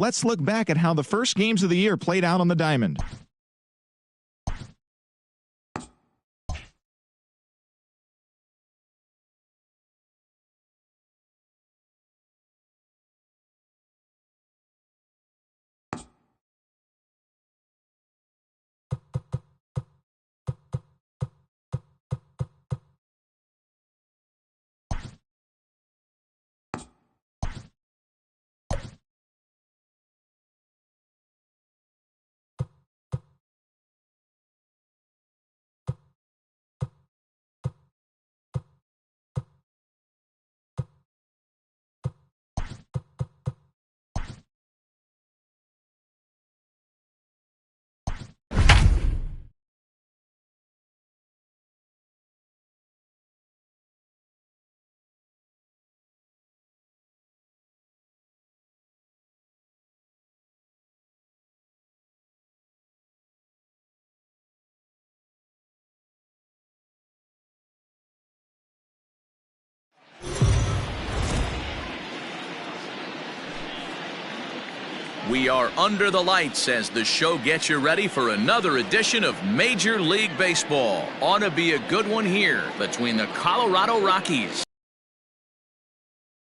Let's look back at how the first games of the year played out on the diamond. We are under the lights as the show gets you ready for another edition of Major League Baseball. Ought to be a good one here between the Colorado Rockies.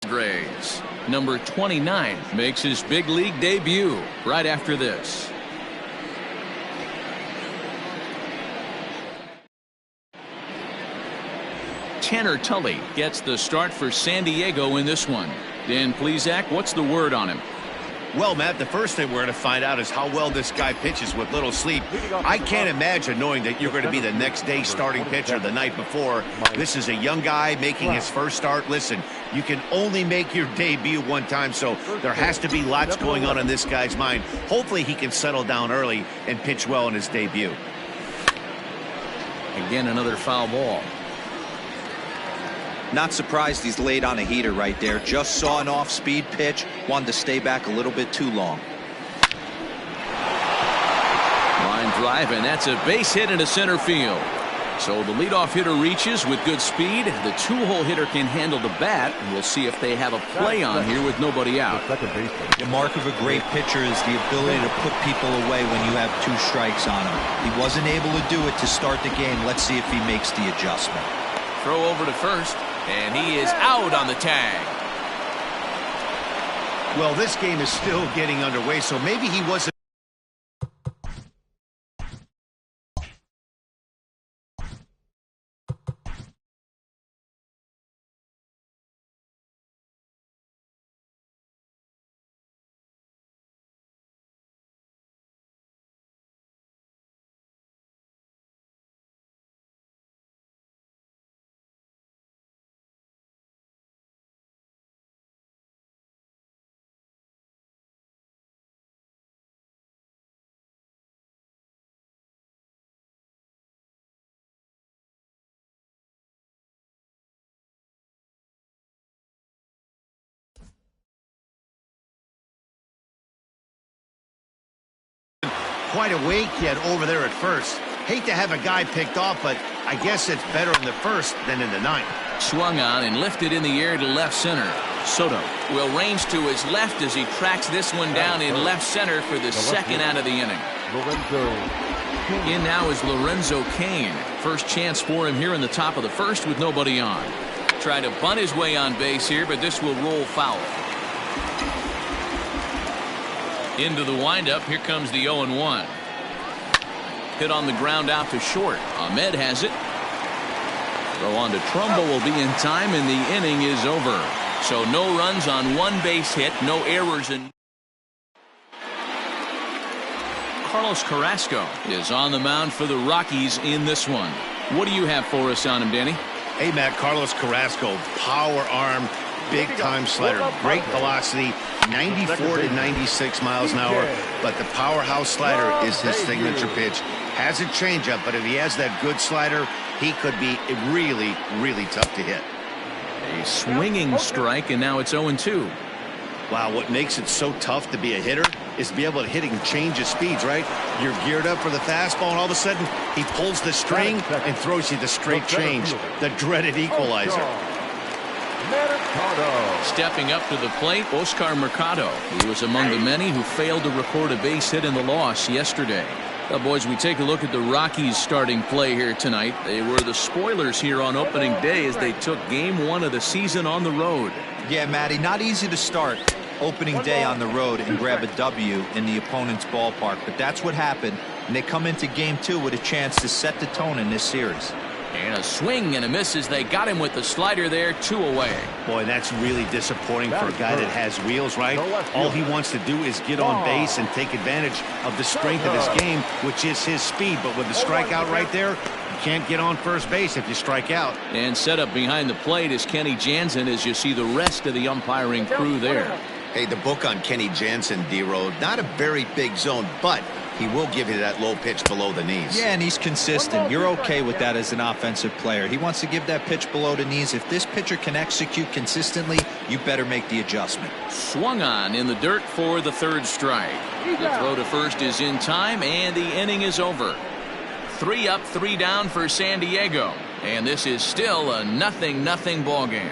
Grays. Number 29 makes his big league debut right after this. Tanner Tully gets the start for San Diego in this one. Dan Plesac, what's the word on him? Well, Matt, the first thing we're going to find out is how well this guy pitches with little sleep. I can't imagine knowing that you're going to be the next day starting pitcher the night before. This is a young guy making his first start. Listen, you can only make your debut one time, so there has to be lots going on in this guy's mind. Hopefully he can settle down early and pitch well in his debut. Again, another foul ball. Not surprised he's laid on a heater right there. Just saw an off-speed pitch. Wanted to stay back a little bit too long. Line drive, and that's a base hit into center field. So the leadoff hitter reaches with good speed. The two-hole hitter can handle the bat. We'll see if they have a play on here with nobody out. The mark of a great pitcher is the ability to put people away when you have two strikes on him. He wasn't able to do it to start the game. Let's see if he makes the adjustment. Throw over to first. And he is out on the tag. Well, this game is still getting underway, so maybe he wasn't. Quite awake yet over there at first. Hate to have a guy picked off, but I guess it's better in the first than in the ninth. Swung on and lifted in the air to left center. Soto will range to his left as he tracks this one down in left center for the second out of the inning. In now is Lorenzo Cain. First chance for him here in the top of the first with nobody on. Try to bunt his way on base here, but this will roll foul. Into the windup, here comes the 0-1. Hit on the ground out to short. Ahmed has it. Throw on to Trumbo will be in time, and the inning is over. So no runs on one base hit, no errors. And Carlos Carrasco is on the mound for the Rockies in this one. What do you have for us on him, Danny? Hey, Matt, Carlos Carrasco, power arm, big time slider, great velocity, 94 to 96 miles an hour, but the powerhouse slider is his signature pitch. Has a changeup, but if he has that good slider, he could be really, really tough to hit. A swinging strike, and now it's 0-2. Wow, what makes it so tough to be a hitter is to be able to hit and change his speeds, right? You're geared up for the fastball, and all of a sudden, he pulls the string and throws you the straight change, the dreaded equalizer. Stepping up to the plate, Oscar Mercado. He was among the many who failed to record a base hit in the loss yesterday. Well, boys, we take a look at the Rockies starting play here tonight. They were the spoilers here on opening day as they took game 1 of the season on the road. Yeah, Matty, not easy to start opening day on the road and grab a W in the opponent's ballpark, but that's what happened, and they come into game 2 with a chance to set the tone in this series. And a swing and a miss as they got him with the slider there, 2 away. Boy, that's really disappointing for a guy that has wheels, right? All he wants to do is get on base and take advantage of the strength of his game, which is his speed. But with the strikeout right there, you can't get on first base if you strike out. And set up behind the plate is Kenny Jansen as you see the rest of the umpiring crew there. Hey, the book on Kenny Jansen, D-Road, not a very big zone, but he will give you that low pitch below the knees. Yeah, and he's consistent. You're okay with that as an offensive player. He wants to give that pitch below the knees. If this pitcher can execute consistently, you better make the adjustment. Swung on in the dirt for the 3rd strike. The throw to first is in time, and the inning is over. 3 up, 3 down for San Diego. And this is still a 0-0 ball game.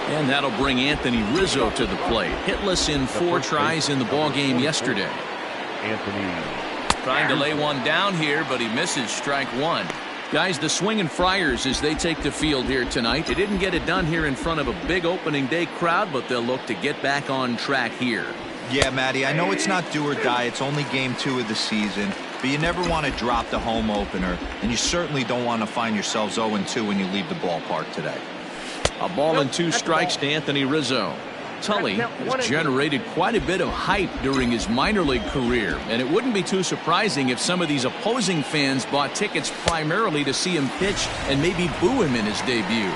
And that'll bring Anthony Rizzo to the plate. Hitless in 4 tries in the ball game yesterday. Anthony trying to lay one down here, but he misses strike 1. Guys, the swinging Friars as they take the field here tonight. They didn't get it done here in front of a big opening day crowd, but they'll look to get back on track here. Yeah, Matty, I know it's not do or die. It's only game 2 of the season, but you never want to drop the home opener, and you certainly don't want to find yourselves 0-2 when you leave the ballpark today. A ball and 2 strikes to Anthony Rizzo. Tully has generated quite a bit of hype during his minor league career, and it wouldn't be too surprising if some of these opposing fans bought tickets primarily to see him pitch and maybe boo him in his debut.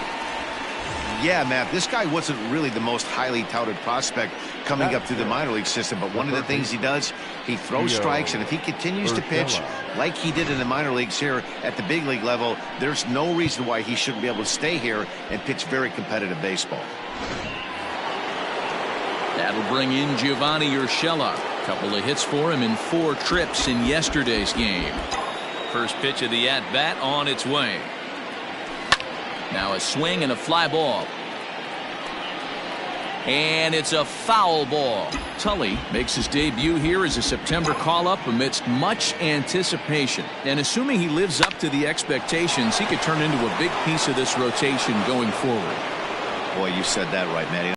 Yeah, Matt, this guy wasn't really the most highly touted prospect coming up through the minor league system, but one of the things he does, he throws strikes, and if he continues to pitch like he did in the minor leagues here at the big league level, there's no reason why he shouldn't be able to stay here and pitch very competitive baseball. That'll bring in Giovanni Urshela. A couple of hits for him in 4 trips in yesterday's game. First pitch of the at-bat on its way. Now a swing and a fly ball. And it's a foul ball. Tully makes his debut here as a September call-up amidst much anticipation. And assuming he lives up to the expectations, he could turn into a big piece of this rotation going forward. Boy, you said that right, Matty.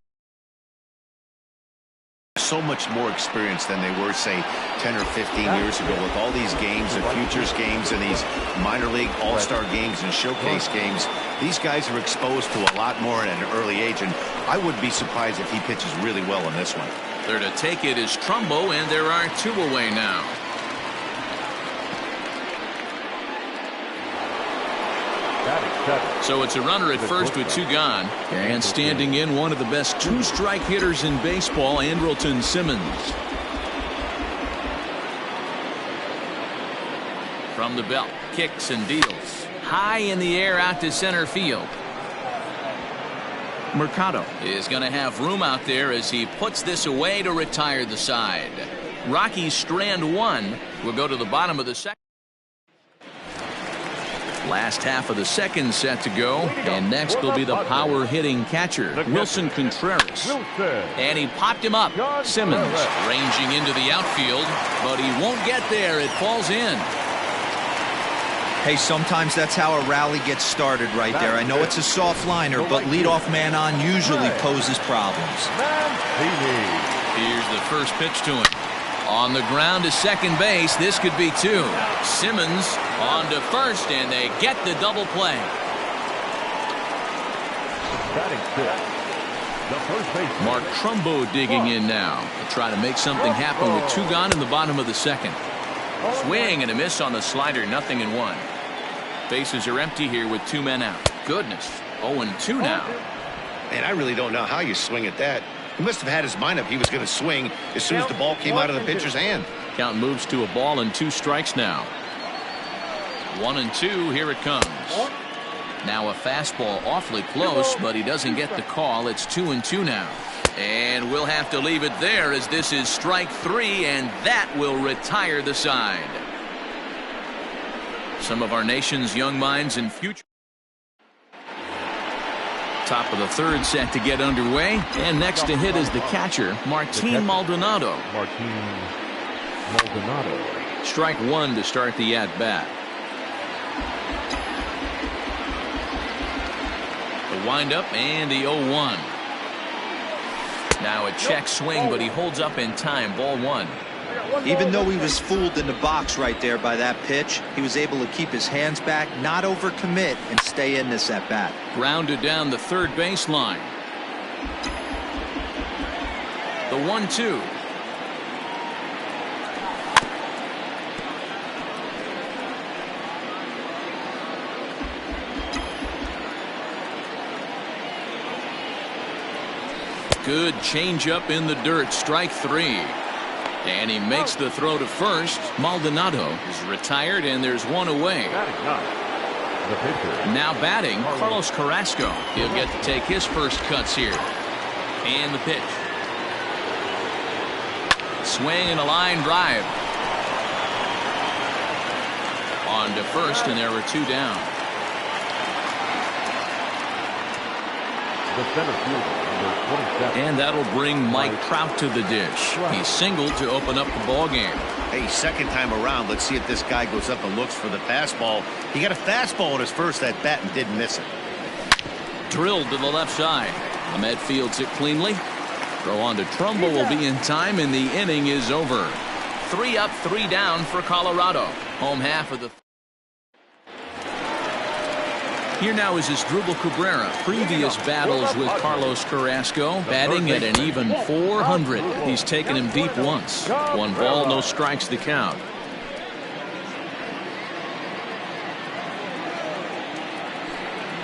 So much more experience than they were, say, 10 or 15 years ago with all these games and futures games and these minor league all-star games and showcase games. These guys are exposed to a lot more at an early age, and I wouldn't be surprised if he pitches really well in this one. There to take it is Trumbo, and there are 2 away now. So it's a runner at first with 2 gone. And standing in, one of the best 2-strike hitters in baseball, Andrelton Simmons. From the belt, kicks and deals. High in the air out to center field. Mercado is going to have room out there as he puts this away to retire the side. Rockies strand 1. We'll go to the bottom of the second. Last half of the second set to go, and next will be the power hitting catcher, Wilson Contreras. And he popped him up. Simmons ranging into the outfield, but he won't get there. It falls in. Hey, sometimes that's how a rally gets started right there. I know it's a soft liner, but leadoff man on usually poses problems. Here's the first pitch to him. On the ground to second base, this could be 2. Simmons on to first, and they get the double play. Mark Trumbo digging in now to try to make something happen with 2 gone in the bottom of the second. Swing and a miss on the slider, 0-1. Bases are empty here with 2 men out. Goodness, 0-2 now. Man, I really don't know how you swing at that. He must have had his mind up he was going to swing as soon as the ball came out of the pitcher's hand. Count moves to a ball and 2 strikes now. 1-2, here it comes. Now a fastball awfully close, but he doesn't get the call. It's 2-2 now. And we'll have to leave it there as this is strike 3, and that will retire the side. Some of our nation's young minds and future. Top of the third set to get underway. And next to hit is the catcher, Martin Maldonado. Strike one to start the at-bat. The windup and the 0-1. Now a check swing, but he holds up in time. Ball one. Even though he was fooled in the box right there by that pitch, he was able to keep his hands back, not overcommit, and stay in this at bat. Grounded down the third baseline. The 1-2. Good changeup in the dirt. Strike three. And he makes the throw to first. Maldonado is retired, and there's one away. Now batting, Carlos Carrasco. He'll get to take his first cuts here. And the pitch. Swing and a line drive. On to first, and there are two down. The center fielder, number 27. And that'll bring Mike Trout to the dish. He singled to open up the ball game. Hey, second time around, let's see if this guy goes up and looks for the fastball. He got a fastball on his first at bat and didn't miss it. Drilled to the left side. Ahmed fields it cleanly. Throw on to Trumbo will be in time, and the inning is over. 3 up, 3 down for Colorado. Home half of the. Here now is Asdrubal Cabrera. Previous battles with Carlos Carrasco, batting at an even .400. He's taken him deep once. 1 ball, no strikes to count.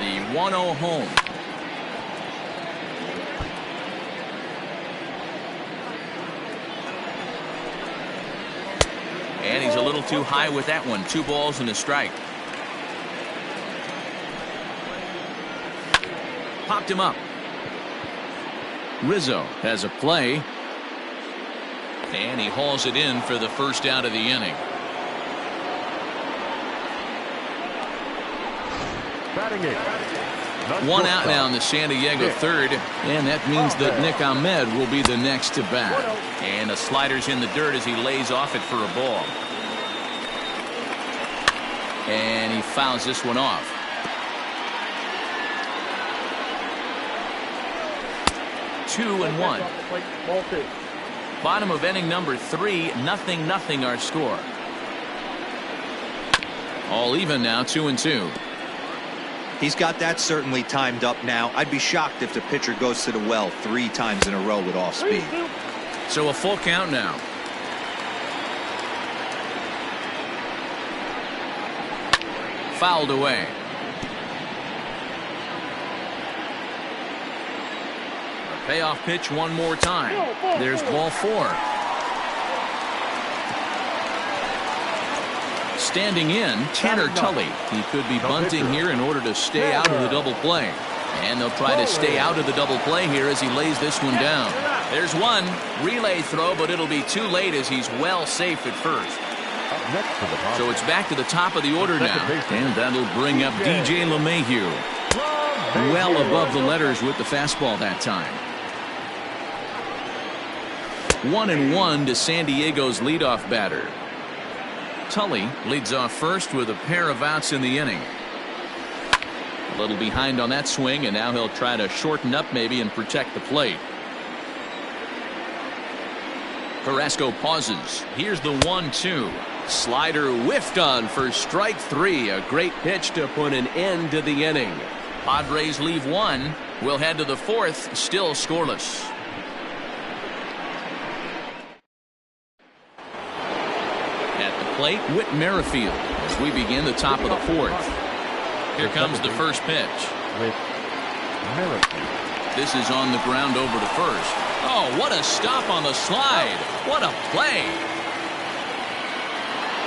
The 1-0 home. And he's a little too high with that one. 2 balls and a strike. Popped him up. Rizzo has a play. And he hauls it in for the first out of the inning. Batting it. 1 out now in the San Diego third. And that means that Nick Ahmed will be the next to bat. And the slider's in the dirt as he lays off it for a ball. And he fouls this one off. Two and 1. Bottom of inning number 3. 0-0 our score. All even now. 2 and 2. He's got that certainly timed up now. I'd be shocked if the pitcher goes to the well 3 times in a row with off speed. So a full count now. Fouled away. Payoff pitch one more time. There's ball 4. Standing in, Tanner Tully. He could be bunting here in order to stay out of the double play. And they'll try to stay out of the double play here as he lays this one down. There's one. Relay throw, but it'll be too late as he's well safe at first. So it's back to the top of the order now. And that'll bring up DJ LeMahieu. Well above the letters with the fastball that time. 1-1 to San Diego's leadoff batter. Tully leads off first with a pair of outs in the inning. A little behind on that swing, and now he'll try to shorten up maybe and protect the plate. Carrasco pauses. Here's the 1-2. Slider whiffed on for strike 3. A great pitch to put an end to the inning. Padres leave 1. We'll head to the 4th, still scoreless. Plate, Whit Merrifield as we begin the top of the 4th. Here comes the first pitch. This is on the ground over to first. Oh, what a stop on the slide. What a play.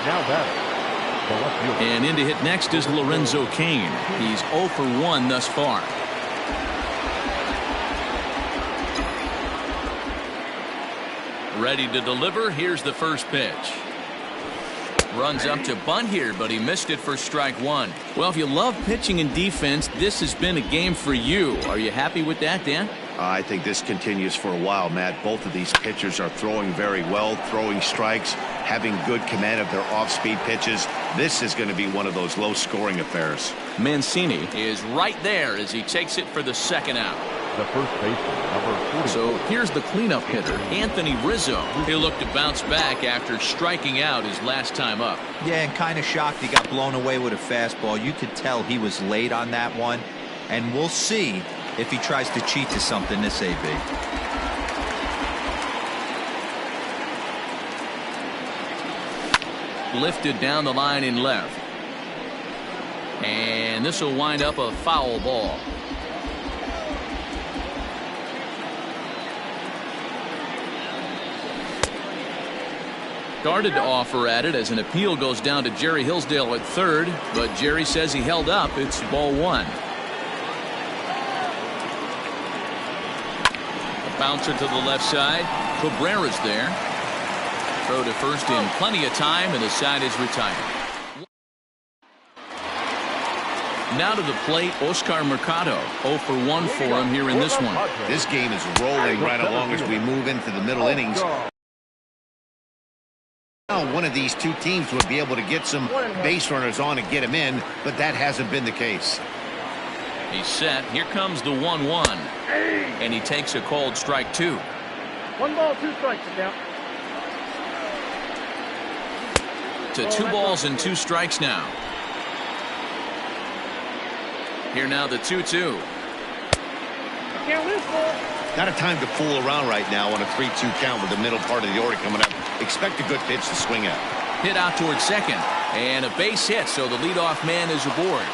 Now that. And in to hit next is Lorenzo Cain. He's 0 for 1 thus far. Ready to deliver. Here's the first pitch. Runs up to bunt here, but he missed it for strike one. Well, if you love pitching and defense, this has been a game for you. Are you happy with that, Dan? I think this continues for a while, Matt. Both of these pitchers are throwing very well, throwing strikes, having good command of their off-speed pitches. This is going to be one of those low-scoring affairs. Mancini is right there as he takes it for the second out. The first baseman, number 40. So here's the cleanup hitter, Anthony Rizzo. He'll look to bounce back after striking out his last time up. Yeah, and kind of shocked he got blown away with a fastball. You could tell he was late on that one. And we'll see if he tries to cheat to something this AB. Lifted down the line in left. And this will wind up a foul ball. Started to offer at it as an appeal goes down to Jerry Hillsdale at third, but Jerry says he held up. It's ball one. A bouncer to the left side. Cabrera's there. Throw to first in plenty of time, and the side is retired. Now to the plate, Oscar Mercado. 0 for 1 for him here in this one. This game is rolling right along as we move into the middle innings. Now one of these two teams would be able to get some base runners on and get him in, but that hasn't been the case. He's set. Here comes the 1-1. And he takes a called strike two. 1 ball, 2 strikes now. To 2 balls and 2 strikes now. Here now the 2-2. Can't lose ball. Not a time to fool around right now on a 3-2 count with the middle part of the order coming up. Expect a good pitch to swing at. Hit out towards second. And a base hit, so the leadoff man is aboard.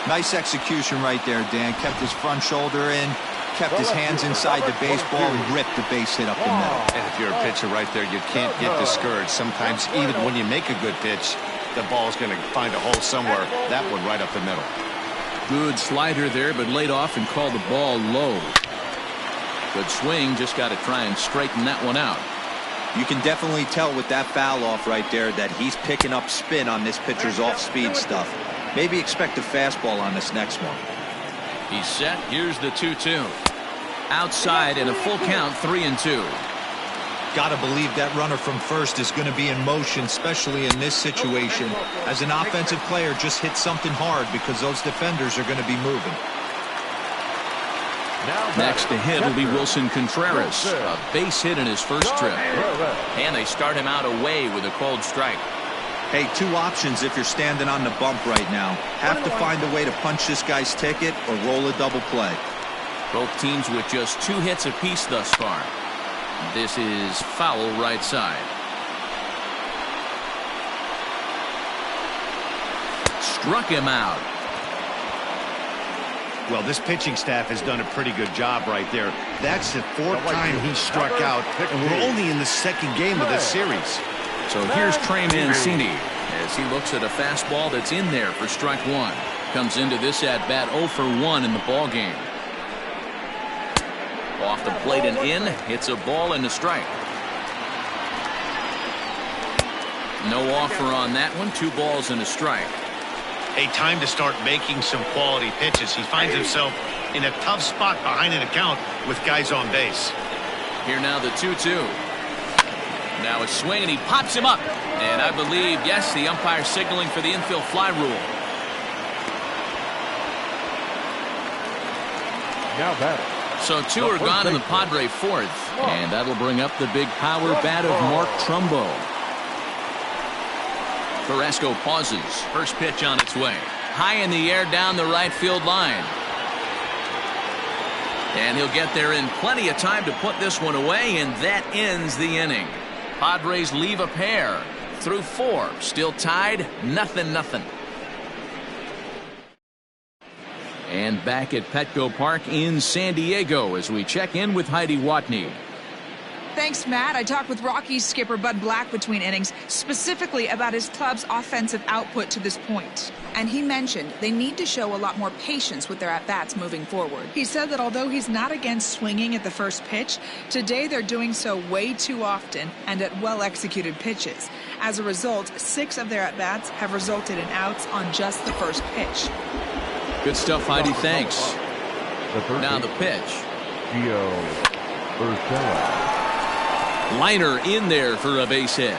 Nice execution right there, Dan. Kept his front shoulder in, kept his hands inside the baseball, and ripped the base hit up the middle. And if you're a pitcher right there, you can't get discouraged. Sometimes even when you make a good pitch, the ball's going to find a hole somewhere. That one right up the middle. Good slider there, but laid off and called the ball low. Good swing, just got to try and straighten that one out. You can definitely tell with that foul off right there that he's picking up spin on this pitcher's off-speed stuff. Maybe expect a fastball on this next one. He's set. Here's the 2-2. Outside in a full count, 3-2. Gotta believe that runner from first is going to be in motion, especially in this situation. As an offensive player, just hit something hard because those defenders are going to be moving. Next to hit will be Wilson Contreras. A base hit in his first trip. And they start him out away with a called strike. Hey, 2 options if you're standing on the bump right now. Have to find a way to punch this guy's ticket or roll a double play. Both teams with just 2 hits apiece thus far. This is foul right side. Struck him out. Well, this pitching staff has done a pretty good job right there. That's the 4th time he struck out, and we're only in the 2nd game of this series. So here's Trey Mancini as he looks at a fastball that's in there for strike one. Comes into this at bat 0 for 1 in the ball game. Off the plate and in. Hits a ball and a strike. No offer on that one. 2 balls and a strike. A time to start making some quality pitches. He finds himself in a tough spot behind an account with guys on base. Here now the 2-2. Now a swing and he pops him up. And I believe, yes, the umpire signaling for the infield fly rule. Now batting. So 2 are gone in the Padre 4th. And that'll bring up the big power bat of Mark Trumbo. Carrasco pauses. First pitch on its way. High in the air down the right field line. And he'll get there in plenty of time to put this one away, and that ends the inning. Padres leave a pair through 4. Still tied, 0-0. And back at Petco Park in San Diego as we check in with Heidi Watney. Thanks, Matt. I talked with Rockies skipper Bud Black between innings, specifically about his club's offensive output to this point. And he mentioned they need to show a lot more patience with their at-bats moving forward. He said that although he's not against swinging at the first pitch, today they're doing so way too often and at well-executed pitches. As a result, 6 of their at-bats have resulted in outs on just the first pitch. Good stuff, Heidi. Thanks. Now the pitch. Gio Urshela. Liner in there for a base hit.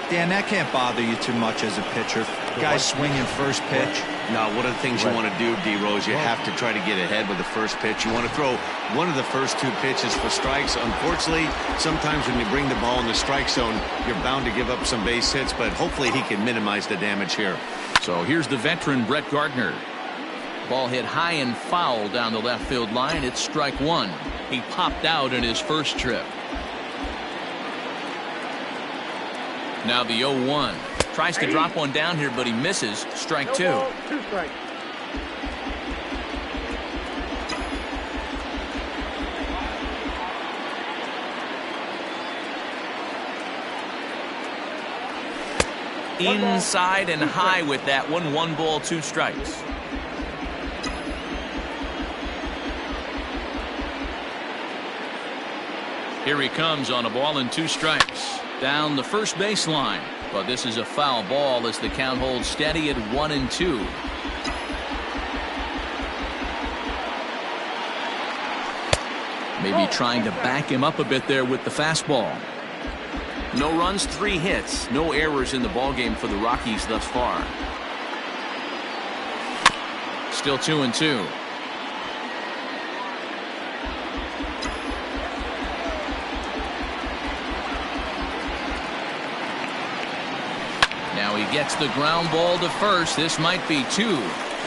Dan, that can't bother you too much as a pitcher. Guys swinging first pitch. Now, one of the things you want to do, D-Rose, you have to try to get ahead with the first pitch. You want to throw one of the first 2 pitches for strikes. Unfortunately, sometimes when you bring the ball in the strike zone, you're bound to give up some base hits, but hopefully he can minimize the damage here. So here's the veteran Brett Gardner. Ball hit high and foul down the left field line. It's strike 1. He popped out in his first trip. Now the 0-1. Tries to drop one down here, but he misses. Strike 2. 2 strikes. Inside and high with that one. 1 ball, 2 strikes. Here he comes on a ball and 2 strikes. Down the first baseline. But this is a foul ball as the count holds steady at 1-2. Maybe trying to back him up a bit there with the fastball. No runs, 3 hits. No errors in the ballgame for the Rockies thus far. Still 2-2. Now he gets the ground ball to first. This might be 2.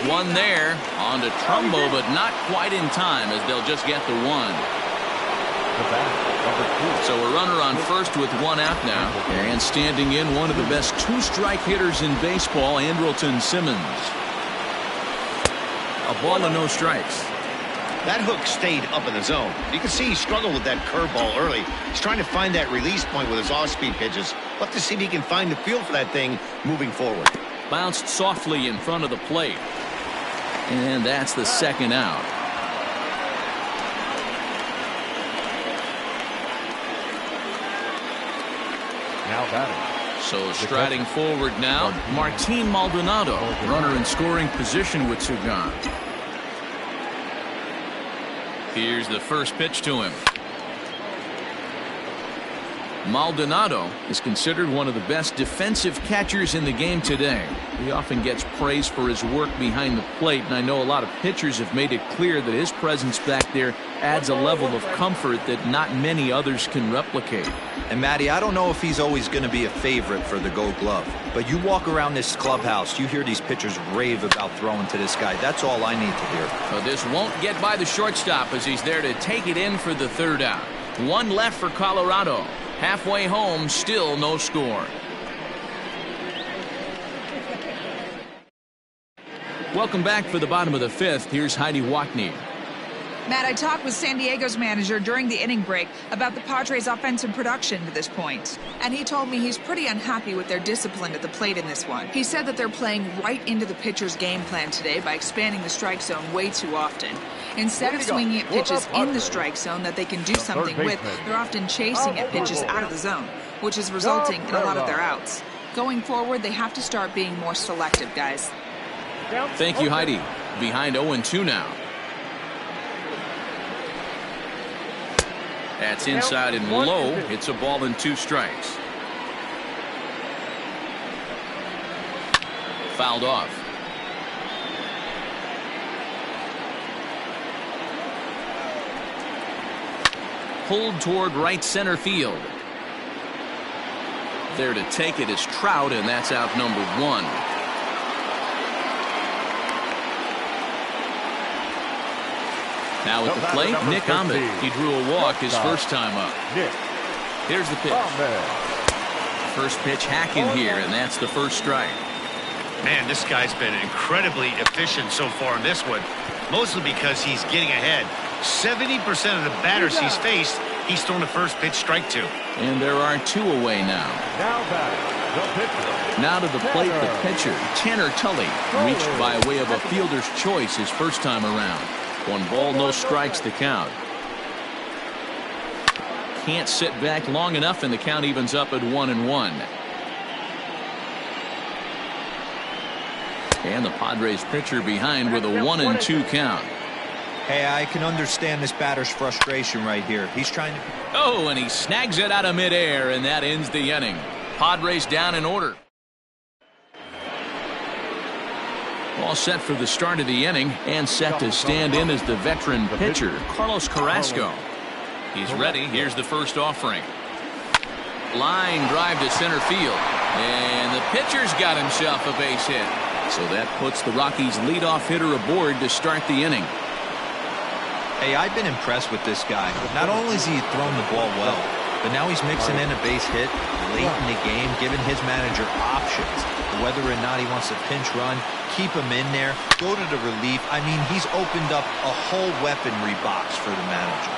1 there on to Trumbo, but not quite in time as they'll just get the 1. So a runner on first with 1 out now. And standing in, one of the best 2-strike hitters in baseball, Andrelton Simmons. A ball and no strikes. That hook stayed up in the zone. You can see he struggled with that curveball early. He's trying to find that release point with his off-speed pitches. We'll have to see if he can find the feel for that thing moving forward. Bounced softly in front of the plate. And that's the 2nd out. Now batting. So striding forward now, Martin Maldonado, runner in scoring position with 2 gone. Here's the first pitch to him. Maldonado is considered one of the best defensive catchers in the game today. He often gets praise for his work behind the plate, and I know a lot of pitchers have made it clear that his presence back there adds a level of comfort that not many others can replicate. And Matty, I don't know if he's always going to be a favorite for the Gold Glove, but you walk around this clubhouse, you hear these pitchers rave about throwing to this guy. That's all I need to hear. So this won't get by the shortstop as he's there to take it in for the 3rd out. 1 left for Colorado. Halfway home, still no score. Welcome back for the bottom of the 5th. Here's Heidi Watney. Matt, I talked with San Diego's manager during the inning break about the Padres' offensive production to this point. And he told me he's pretty unhappy with their discipline at the plate in this one. He said that they're playing right into the pitcher's game plan today by expanding the strike zone way too often. Instead of swinging at pitches in the strike zone that they can do something with, they're often chasing at pitches out of the zone, which is resulting in a lot of their outs. Going forward, they have to start being more selective, guys. Thank you, Heidi. Behind 0-2 now. That's inside and low. It's a ball and 2 strikes. Fouled off. Pulled toward right center field. There to take it is Trout, and that's out number 1. Now at the plate, Nick Ahmed. He drew a walk his first time up. Here's the pitch. First pitch hacking here, and that's the first strike. Man, this guy's been incredibly efficient so far in this one. mostly because he's getting ahead. 70% of the batters he's faced, he's thrown the first pitch strike to. And there are 2 away now. Now batting, the pitcher. Now to the plate, the pitcher, Tanner Tully, reached by way of a fielder's choice his first time around. 1 ball, no strikes to count. Can't sit back long enough, and the count evens up at 1-1. And the Padres pitcher behind with a 1-2 count. Hey, I can understand this batter's frustration right here. He's trying to... Oh, and he snags it out of midair, and that ends the inning. Padres down in order. All set for the start of the inning, and set to stand in as the veteran pitcher, Carlos Carrasco. He's ready. Here's the first offering. Line drive to center field, and the pitcher's got himself a base hit. So that puts the Rockies' leadoff hitter aboard to start the inning. Hey, I've been impressed with this guy. Not only has he thrown the ball well, but now he's mixing in a base hit late in the game, giving his manager options. Whether or not he wants to pinch run, keep him in there, go to the relief. I mean, he's opened up a whole weaponry box for the manager.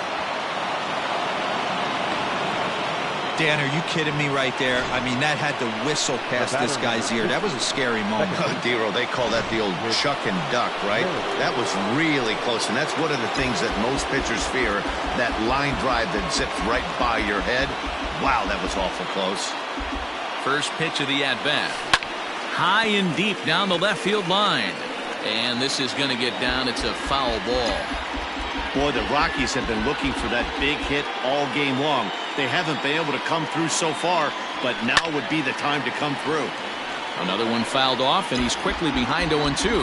Dan, are you kidding me right there? I mean, that had to whistle past this guy's ear. That was a scary moment. Dero, they call that the old chuck and duck, right? That was really close, and that's one of the things that most pitchers fear, that line drive that zips right by your head. Wow, that was awful close. First pitch of the at-bat. High and deep down the left field line. And this is going to get down. It's a foul ball. Boy, the Rockies have been looking for that big hit all game long. They haven't been able to come through so far, but now would be the time to come through. Another one fouled off, and he's quickly behind 0-2.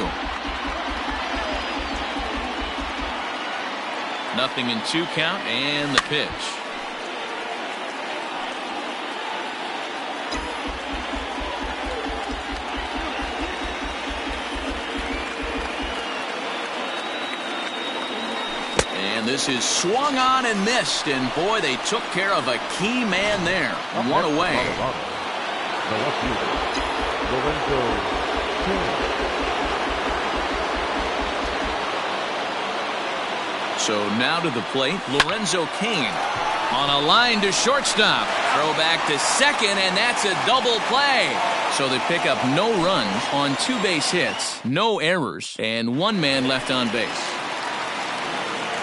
Nothing in 2 count, and the pitch. And this is swung on and missed, and boy, they took care of a key man there. 1 away. The left fielder, Lorenzo King. So now to the plate, Lorenzo Cain on a line to shortstop. Throw back to second, and that's a double play. So they pick up no runs on 2 base hits, no errors, and 1 man left on base.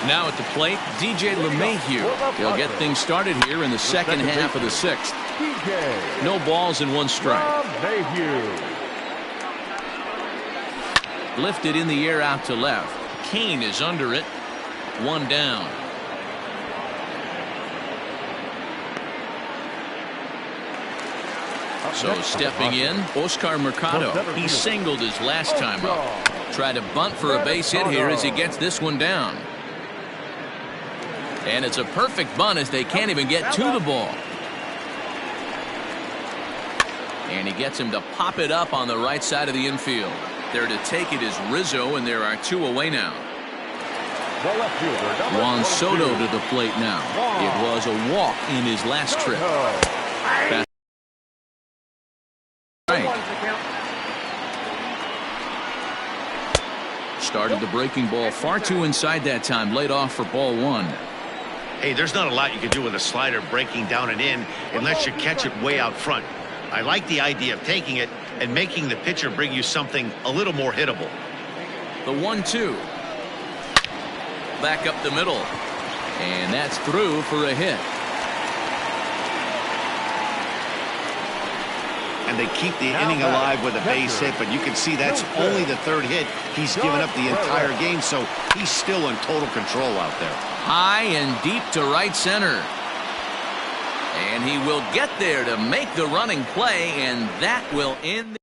Now at the plate, DJ LeMahieu. He'll get things started here in the second half of the 6th. No balls and 1 strike. Lifted in the air out to left. Cain is under it. 1 down. So stepping in, Oscar Mercado. He singled his last time up. Try to bunt for a base hit here as he gets this one down. And it's a perfect bunt as they can't even get to the ball. And he gets him to pop it up on the right side of the infield. There to take it is Rizzo, and there are 2 away now. Juan Soto to the plate now. It was a walk in his last trip. Started the breaking ball far too inside that time. Laid off for ball 1. Hey, there's not a lot you can do with a slider breaking down and in unless you catch it way out front. I like the idea of taking it and making the pitcher bring you something a little more hittable. The 1-2. Back up the middle. And that's through for a hit. And they keep the inning alive with a base hit, but you can see that's only the 3rd hit he's given up the entire game, so he's still in total control out there. High and deep to right center. And he will get there to make the running play, and that will end.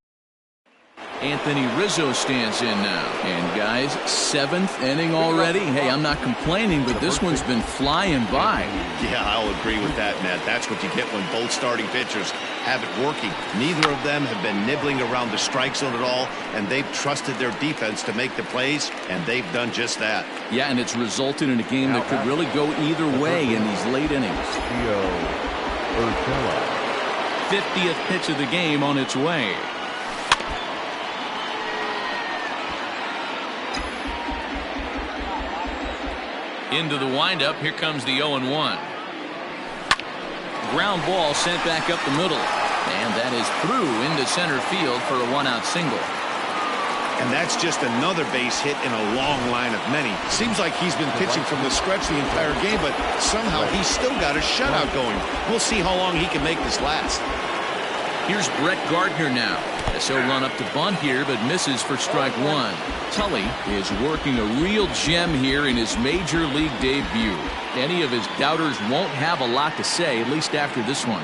Anthony Rizzo stands in now. And guys, 7th inning already. Hey, I'm not complaining, but this one's been flying by. Yeah, I'll agree with that, Matt. That's what you get when both starting pitchers have it working. Neither of them have been nibbling around the strike zone at all, and they've trusted their defense to make the plays, and they've done just that. Yeah, and it's resulted in a game that could really go either way in these late innings. 50th pitch of the game on its way. Into the windup. Here comes the 0-1. Ground ball sent back up the middle. And that is through into center field for a 1-out single. And that's just another base hit in a long line of many. Seems like he's been pitching from the stretch the entire game, but somehow he's still got a shutout going. We'll see how long he can make this last. Here's Brett Gardner now. As he'll run up to bunt here, but misses for strike one. Tully is working a real gem here in his major league debut. Any of his doubters won't have a lot to say, at least after this one.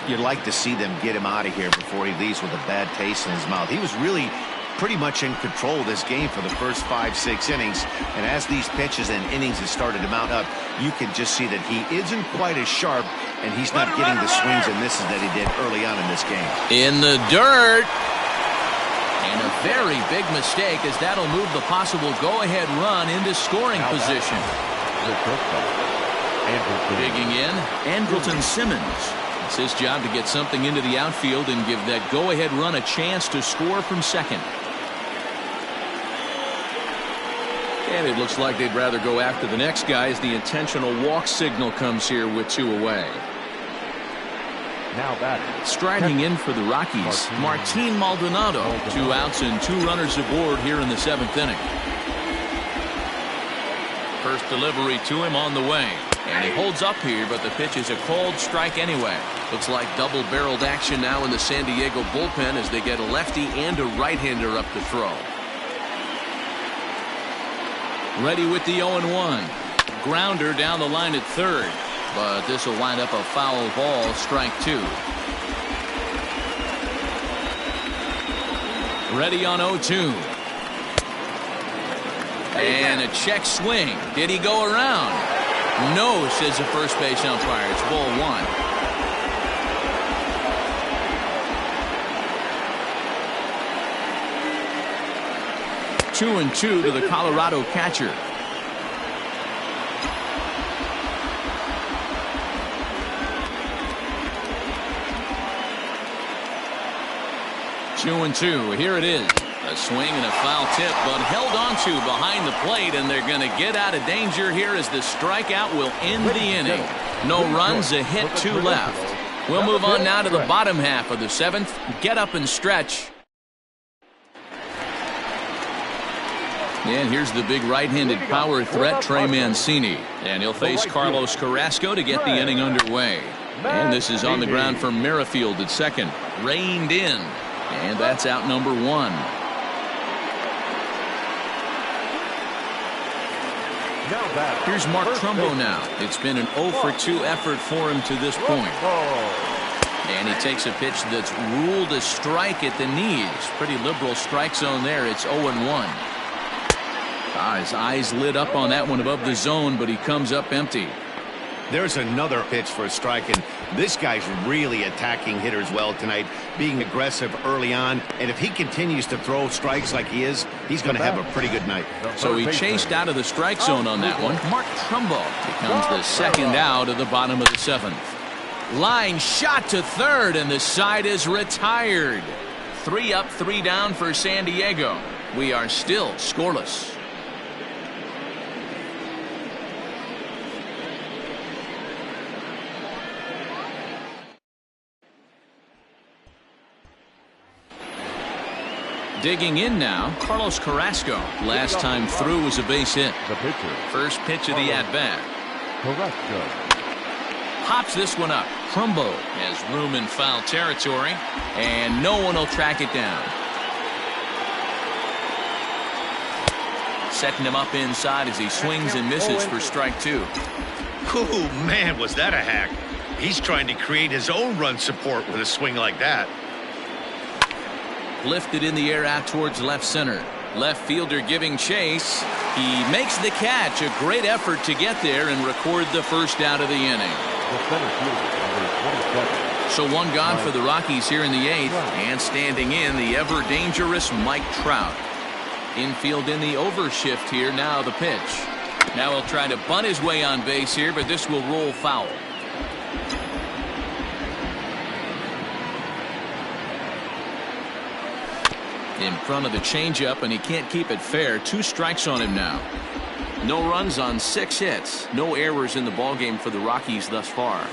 You'd like to see them get him out of here before he leaves with a bad taste in his mouth. He was really pretty much in control of this game for the first 5-6 innings, and as these pitches and innings have started to mount up, you can just see that he isn't quite as sharp, and he's not getting the swings and misses that he did early on in this game. In the dirt, and a very big mistake, as that'll move the possible go-ahead run into scoring position. Digging in, Andrelton Simmons. It's his job to get something into the outfield and give that go-ahead run a chance to score from second. And it looks like they'd rather go after the next guy as the intentional walk signal comes here with 2 away. Now batting. Striding in for the Rockies, Martin Maldonado. 2 outs and 2 runners aboard here in the 7th inning. First delivery to him on the way. And he holds up here, but the pitch is a called strike anyway. Looks like double-barreled action now in the San Diego bullpen as they get a lefty and a right-hander up to throw. Ready with the 0-1. Grounder down the line at third. But this will wind up a foul ball, strike 2. Ready on 0-2. And a check swing. Did he go around? No, says the first base umpire. It's ball 1. Two and 2 to the Colorado catcher. Two and 2. Here it is. A swing and a foul tip, but held on to behind the plate, and they're going to get out of danger here as the strikeout will end the inning. No runs, a hit, 2 left. We'll move on now to the bottom half of the 7th. Get up and stretch. And here's the big right-handed power threat, Trey Mancini. And he'll face Carlos Carrasco to get the inning underway. And this is on the ground for Merrifield at second. Reined in. And that's out number 1. Here's Mark Trumbo now. It's been an 0-for-2 effort for him to this point. And he takes a pitch that's ruled a strike at the knees. Pretty liberal strike zone there. It's 0-1. His eyes lit up on that one above the zone, but he comes up empty. There's another pitch for a strike, and this guy's really attacking hitters well tonight, being aggressive early on, and if he continues to throw strikes like he is, he's going to have a pretty good night. So he chased out of the strike zone on that one. Mark Trumbo becomes the second out of the bottom of the 7th. Line shot to third, and the side is retired. 3 up, 3 down for San Diego. We are still scoreless. Digging in now, Carlos Carrasco. Last time through was a base hit. The pitcher. First pitch of the at-bat. Carrasco. Hops this one up. Trumbo has room in foul territory, and no one will track it down. Setting him up inside as he swings and misses for strike 2. Ooh, man, was that a hack. He's trying to create his own run support with a swing like that. Lifted in the air out towards left center. Left fielder giving chase. He makes the catch. A great effort to get there and record the first out of the inning. The center fielder, number 27. So 1 gone for the Rockies here in the 8th. And standing in, the ever-dangerous Mike Trout. Infield in the overshift here. Now the pitch. Now he'll try to bunt his way on base here, but this will roll foul. In front of the changeup, and he can't keep it fair. 2 strikes on him now. No runs on 6 hits. No errors in the ballgame for the Rockies thus far.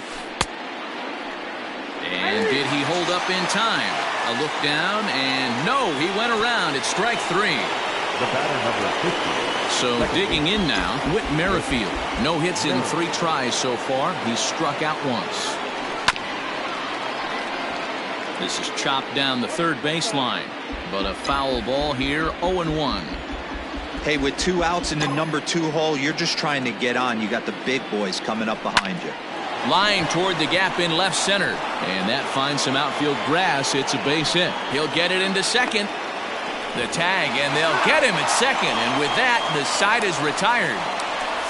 And did he hold up in time? A look down, and no, he went around. It's strike 3. The batter, number 50. So digging in now, Whit Merrifield. No hits in 3 tries so far. He's struck out once. This is chopped down the third baseline, but a foul ball here, 0-1. Hey, with 2 outs in the number 2 hole, you're just trying to get on. You got the big boys coming up behind you. Line toward the gap in left center, and that finds some outfield grass. It's a base hit. He'll get it into second. The tag, and they'll get him at second, and with that, the side is retired.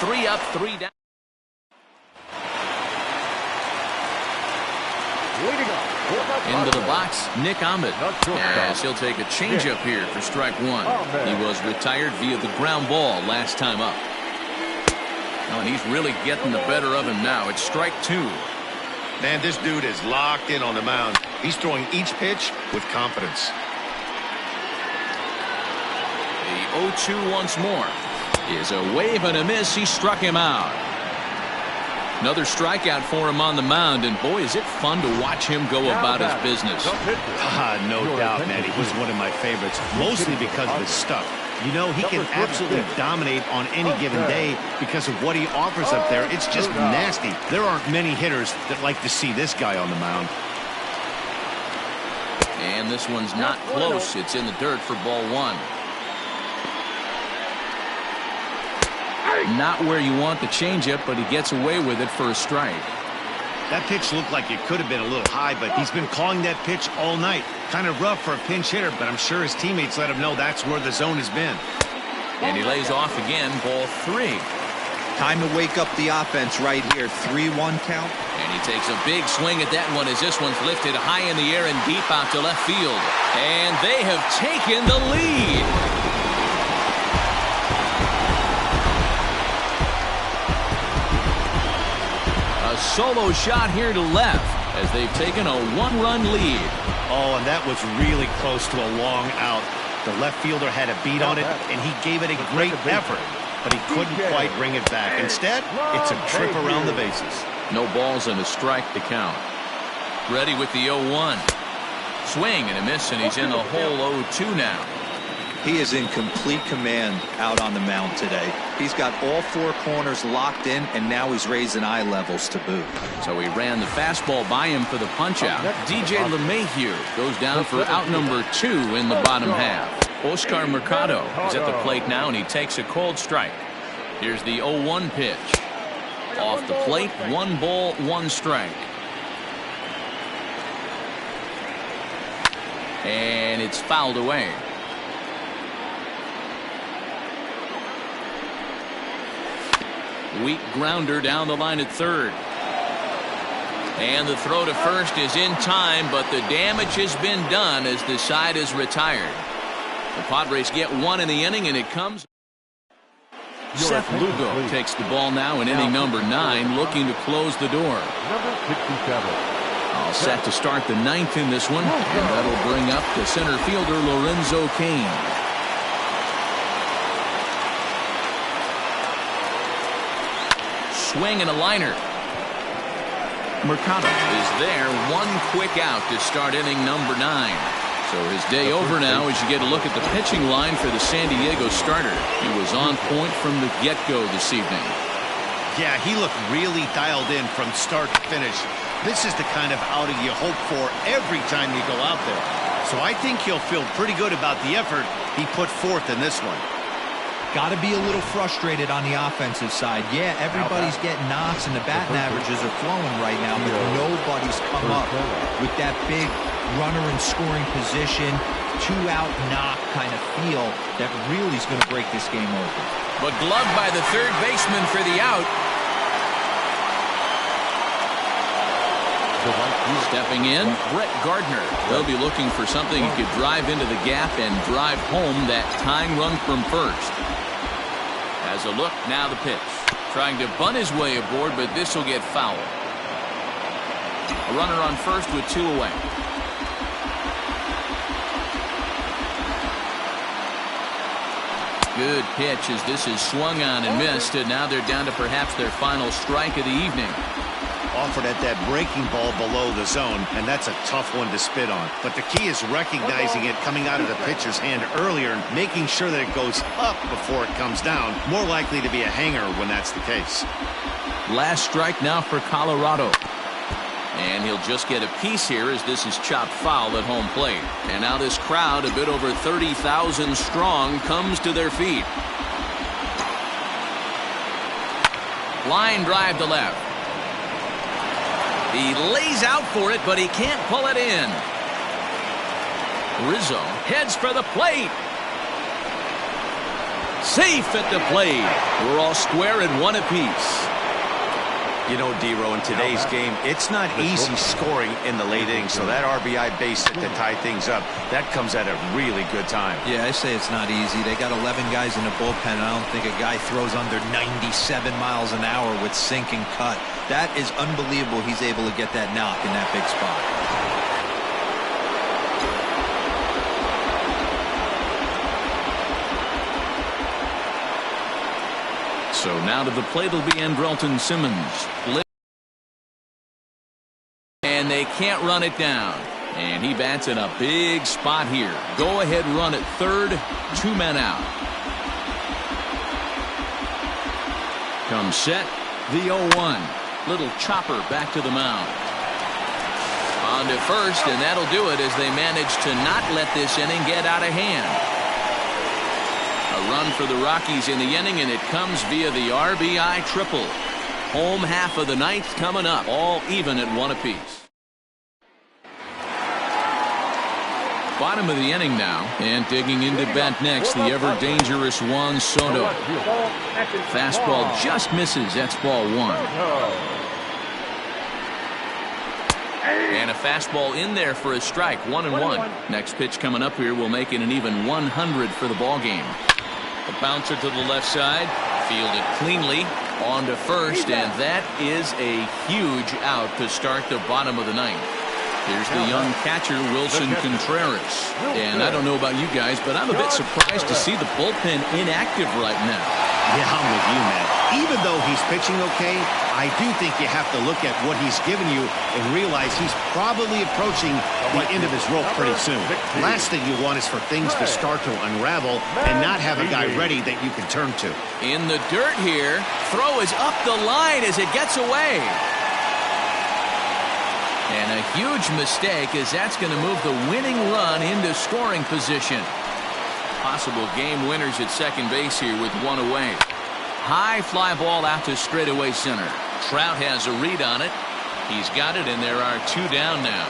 3 up, 3 down. Into the box, Nick Ahmed, as he'll take a changeup here for strike 1. He was retired via the ground ball last time up. Oh, and he's really getting the better of him now. It's strike 2. Man, this dude is locked in on the mound. He's throwing each pitch with confidence. The 0-2 once more is a wave and a miss. He struck him out. Another strikeout for him on the mound, and boy, is it fun to watch him go about his business. No doubt, man. He's one of my favorites, mostly because of his stuff. You know, he can absolutely dominate on any given day because of what he offers up there. It's just nasty. There aren't many hitters that like to see this guy on the mound. And this one's not close. It's in the dirt for ball 1. Not where you want the changeup, but he gets away with it for a strike. That pitch looked like it could have been a little high, but he's been calling that pitch all night. Kind of rough for a pinch hitter, but I'm sure his teammates let him know that's where the zone has been. And he lays off again, ball 3. Time to wake up the offense right here. 3-1 count. And he takes a big swing at that one as this one's lifted high in the air and deep out to left field. And they have taken the lead. A solo shot here to left as they've taken a 1-run lead. Oh, and that was really close to a long out. The left fielder had a beat on it, and he gave it a great effort, but he couldn't quite bring it back. Instead, it's a trip around the bases. No balls and a strike to count. Ready with the 0-1. Swing and a miss, and he's in the hole 0-2 now. He is in complete command out on the mound today. He's got all 4 corners locked in, and now he's raising eye levels to boot. So he ran the fastball by him for the punch-out. DJ LeMahieu goes down for out number 2 in the bottom half. Oscar Mercado is at the plate now, and he takes a cold strike. Here's the 0-1 pitch. Off the plate, 1 ball, 1 strike. And it's fouled away. Weak grounder down the line at third. And the throw to first is in time, but the damage has been done as the side is retired. The Padres get 1 in the inning, and it comes. Seth Lugo takes the ball now in inning number 9, looking to close the door. Number 67. All set to start the 9th in this one, and that'll bring up the center fielder Lorenzo Cain. Swing and a liner. Mercado is there. 1 quick out to start inning number 9. So his day over now as you get a look at the pitching line for the San Diego starter. He was on point from the get-go this evening. Yeah, he looked really dialed in from start to finish. This is the kind of outing you hope for every time you go out there. So I think he'll feel pretty good about the effort he put forth in this one. Got to be a little frustrated on the offensive side. Yeah, everybody's getting knocks and the batting averages are flowing right now, but nobody's come up with that big runner in scoring position, 2-out knock kind of feel that really is going to break this game open. But gloved by the third baseman for the out. Stepping in, Brett Gardner. They'll be looking for something he could drive into the gap and drive home that tying run from first. As a look, now the pitch. Trying to bunt his way aboard, but this will get foul. A runner on first with 2 away. Good pitch as this is swung on and missed, and now they're down to perhaps their final strike of the evening. Offered at that breaking ball below the zone, and that's a tough one to spit on. But the key is recognizing it coming out of the pitcher's hand earlier and making sure that it goes up before it comes down. More likely to be a hanger when that's the case. Last strike now for Colorado. And he'll just get a piece here as this is chopped foul at home plate. And now this crowd, a bit over 30,000 strong, comes to their feet. Line drive to left. He lays out for it, but he can't pull it in. Rizzo heads for the plate. Safe at the plate. We're all square at one apiece. You know, D-Row, in today's game, it's not easy scoring in the late innings, so that RBI base hit to tie things up, that comes at a really good time. Yeah, I say it's not easy. They got 11 guys in the bullpen, and I don't think a guy throws under 97 miles an hour with sink and cut. That is unbelievable he's able to get that knock in that big spot. So now to the plate will be Andrelton Simmons. And they can't run it down. And he bats in a big spot here. Go ahead run at third. 2 men out. Comes set. The 0-1. Little chopper back to the mound. On to first, and that'll do it as they manage to not let this inning get out of hand. A run for the Rockies in the inning, and it comes via the RBI triple. Home half of the ninth coming up, all even at one apiece. Bottom of the inning now, and digging into bat next, the ever-dangerous Juan Soto. Fastball just misses. That's ball one. And a fastball in there for a strike. 1-1. Next pitch coming up here will make it an even 100 for the ball game. A bouncer to the left side, fielded cleanly, on to first, and that is a huge out to start the bottom of the ninth. Here's the young catcher, Wilson Contreras. And I don't know about you guys, but I'm a bit surprised to see the bullpen inactive right now. Yeah, I'm with you, man. Even though he's pitching okay, I do think you have to look at what he's given you and realize he's probably approaching the end of his rope pretty soon. Last thing you want is for things to start to unravel and not have a guy ready that you can turn to. In the dirt here, throw is up the line as it gets away. And a huge mistake as that's going to move the winning run into scoring position. Possible game winners at second base here with one away. High fly ball out to straightaway center. Trout has a read on it. He's got it, and there are 2 down now.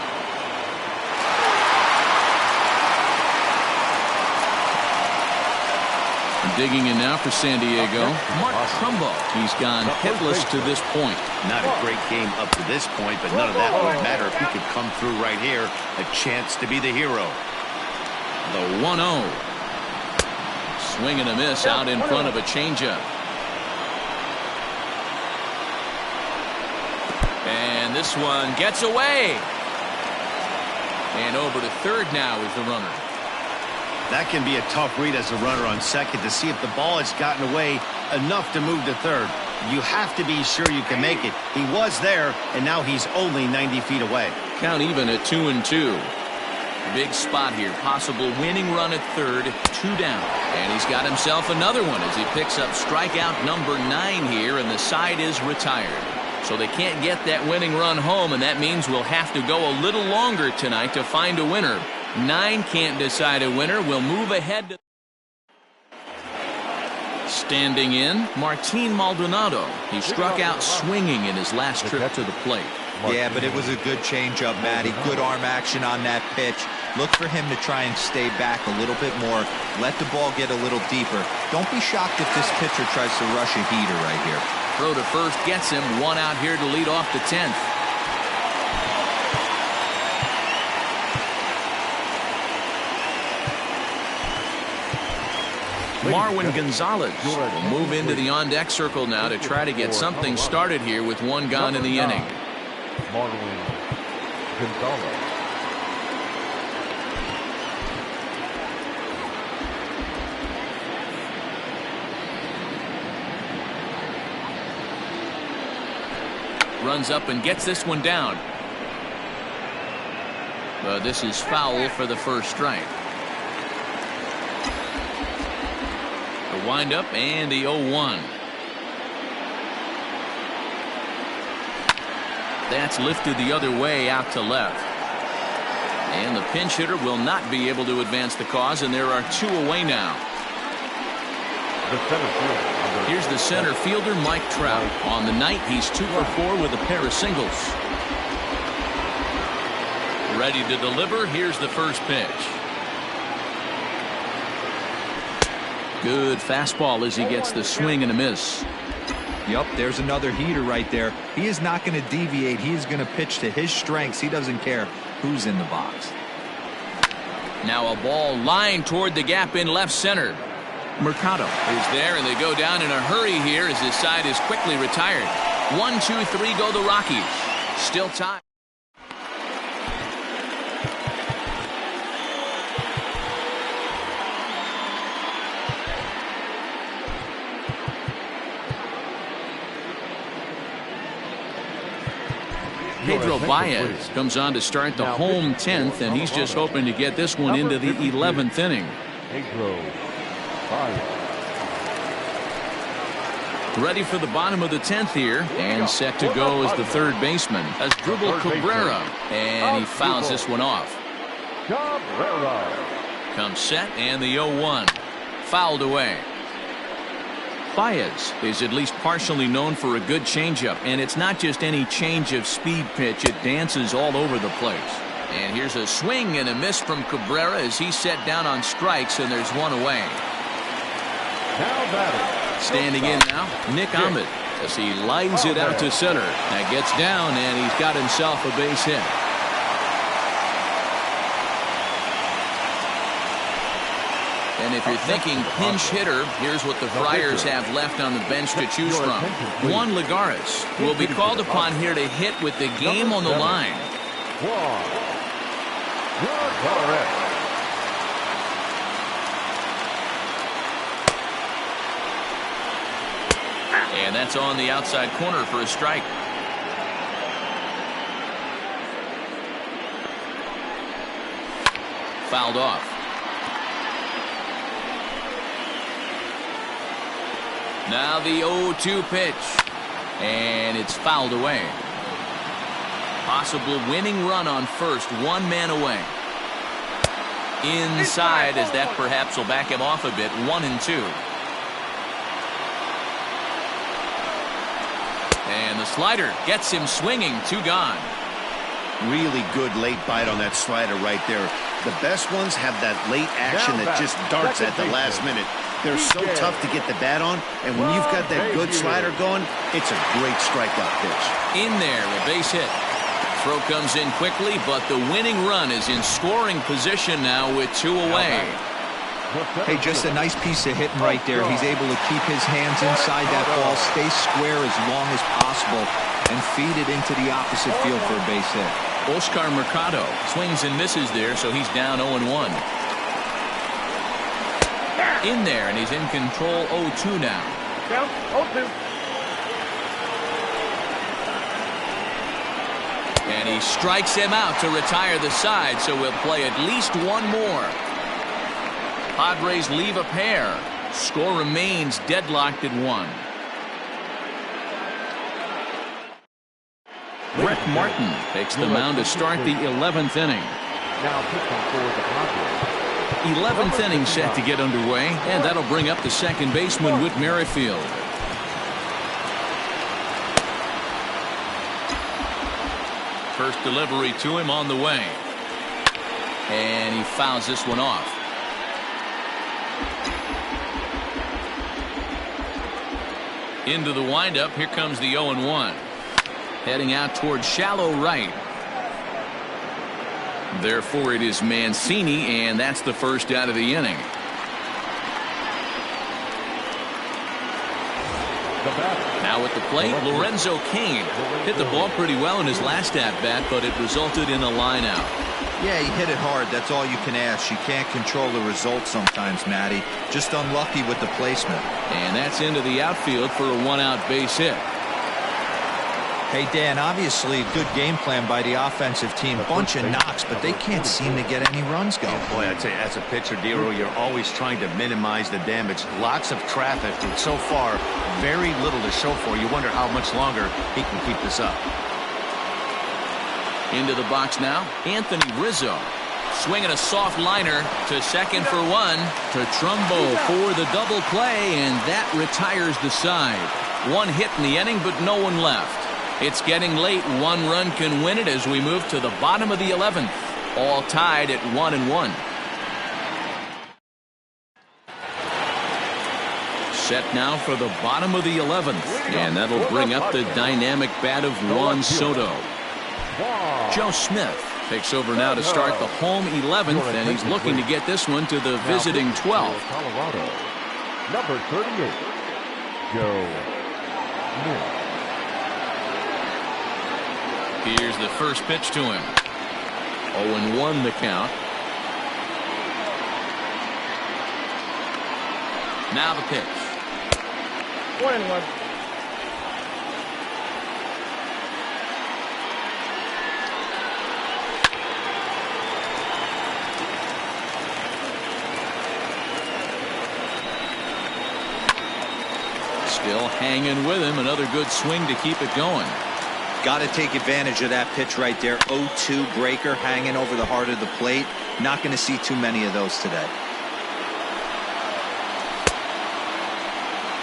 Digging in now for San Diego, Mark Trumbo. He's gone hitless to this point. Not a great game up to this point, but none of that would matter if he could come through right here. A chance to be the hero. The 1-0. Swing and a miss out in front of a changeup. And this one gets away. And over to third now is the runner. That can be a tough read as a runner on second to see if the ball has gotten away enough to move to third. You have to be sure you can make it. He was there, and now he's only 90 feet away. Count even at 2-2. Big spot here. Possible winning run at third. 2 down. And he's got himself another one as he picks up strikeout number 9 here, and the side is retired. So they can't get that winning run home, and that means we'll have to go a little longer tonight to find a winner. 9 can't decide a winner. We'll move ahead to standing in, Martin Maldonado. He struck out swinging in his last trip to the plate. Yeah, but it was a good changeup, Matty. Good arm action on that pitch. Look for him to try and stay back a little bit more. Let the ball get a little deeper. Don't be shocked if this pitcher tries to rush a heater right here. Throw to first gets him. 1 out here to lead off the 10th. Marwin Gonzalez will move into the on-deck circle now to try to get something started here with 1 gone in the inning. Marwin Gonzalez. runs up and gets this one down. But this is foul for the first strike. The windup and the 0-1. That's lifted the other way out to left. And the pinch hitter will not be able to advance the cause, and there are 2 away now. Here's the center fielder, Mike Trout. On the night, he's 2 for 4 with a pair of singles. Ready to deliver. Here's the first pitch. Good fastball as he gets the swing and a miss. Yep, there's another heater right there. He is not going to deviate. He is going to pitch to his strengths. He doesn't care who's in the box. Now a ball lined toward the gap in left center. Mercado is there, and they go down in a hurry here as his side is quickly retired. 1, 2, 3 go the Rockies. Still tied. Pedro Baez comes on to start the home 10th, and he's just hoping to get this one into the 11th inning. Pedro Baez. Ready for the bottom of the 10th here, and set to go as the third baseman as Dribble Cabrera, and he fouls this one off. Cabrera. Comes set, and the 0-1 fouled away. Baez is at least partially known for a good changeup, and it's not just any change of speed pitch. It dances all over the place. And here's a swing and a miss from Cabrera as he's set down on strikes, and there's 1 away. Now batting. Standing in now, Nick Ahmed as he lines it out to center. That gets down, and he's got himself a base hit. And if you're thinking pinch hitter, here's what the Friars have left on the bench to choose from. Juan Lagares will be called upon here to hit with the game on the line. And that's on the outside corner for a strike. Fouled off. Now the 0-2 pitch, and it's fouled away. Possible winning run on first, 1 man away. Inside, as that perhaps will back him off a bit. 1-2. And the slider gets him swinging. 2 gone. Really good late bite on that slider right there. The best ones have that late action that just darts at the last minute. They're so tough to get the bat on, and when you've got that good slider going, it's a great strikeout pitch. In there, a base hit. Throw comes in quickly, but the winning run is in scoring position now with 2 away. Hey, just a nice piece of hitting right there. He's able to keep his hands inside that ball, stay square as long as possible, and feed it into the opposite field for a base hit. Oscar Mercado swings and misses there, so he's down 0-1. In there, and he's in control. 0-2 now. Down 0-2. And he strikes him out to retire the side, so we'll play at least 1 more. Padres leave a pair. Score remains deadlocked at 1. Brett Martin takes the mound to start the 11th inning. Now pitching for the Padres. 11th inning set to get underway, and that'll bring up the second baseman, Whit Merrifield. First delivery to him on the way. And he fouls this one off. Into the windup. Here comes the 0-1. Heading out toward shallow right. Therefore, it is Mancini, and that's the first out of the inning. Now at the plate, Lorenzo Cain hit the ball pretty well in his last at-bat, but it resulted in a line-out. Yeah, he hit it hard. That's all you can ask. You can't control the result sometimes, Matty. Just unlucky with the placement. And that's into the outfield for a 1-out base hit. Hey, Dan, obviously a good game plan by the offensive team. Bunch of knocks, but they can't seem to get any runs going. Boy, I'd say as a pitcher, Dero, you're always trying to minimize the damage. Lots of traffic, and so far, very little to show for. You wonder how much longer he can keep this up. Into the box now, Anthony Rizzo. Swinging a soft liner to second for one. To Trumbo for the double play, and that retires the side. One hit in the inning, but no one left. It's getting late. One run can win it as we move to the bottom of the 11th. All tied at 1-1. Set now for the bottom of the 11th. And that'll bring up the dynamic bat of Juan Soto. Joe Smith takes over now to start the home 11th, and he's looking to get this one to the visiting 12th. Colorado, number 38, Joe Smith. Here's the first pitch to him. 0-1 the count. Now the pitch. 1-1. Still hanging with him. Another good swing to keep it going. Got to take advantage of that pitch right there. 0-2 breaker hanging over the heart of the plate. Not going to see too many of those today.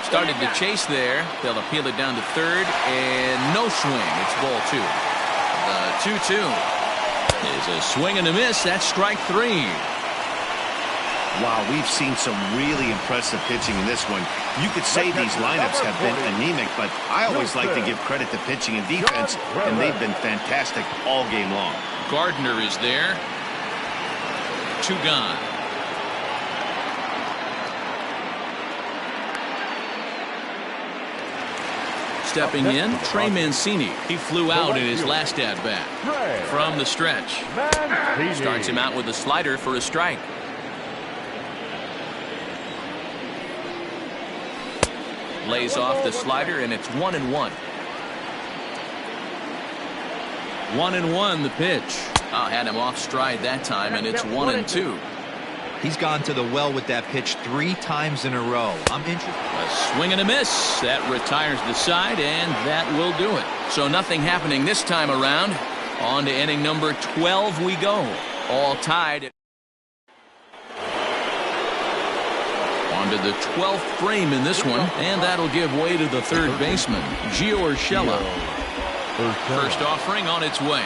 Started to chase there. They'll appeal it down to third, and no swing. It's ball two. The 2-2 is a swing and a miss. That's strike three. Wow, we've seen some really impressive pitching in this one. You could say these lineups have been anemic, but I always like to give credit to pitching and defense, and they've been fantastic all game long. Gardner is there. Two gone. Stepping in, Trey Mancini. He flew out in his last at-bat. From the stretch. Starts him out with a slider for a strike. Lays off the slider, and it's 1-1. 1-1 the pitch. Had him off stride that time, and it's 1-2. He's gone to the well with that pitch 3 times in a row. I'm interested. A swing and a miss. That retires the side, and that will do it. So nothing happening this time around. On to inning number 12 we go. All tied. On to the 12th frame in this one, and that'll give way to the third baseman, Gio Urshela. First offering on its way.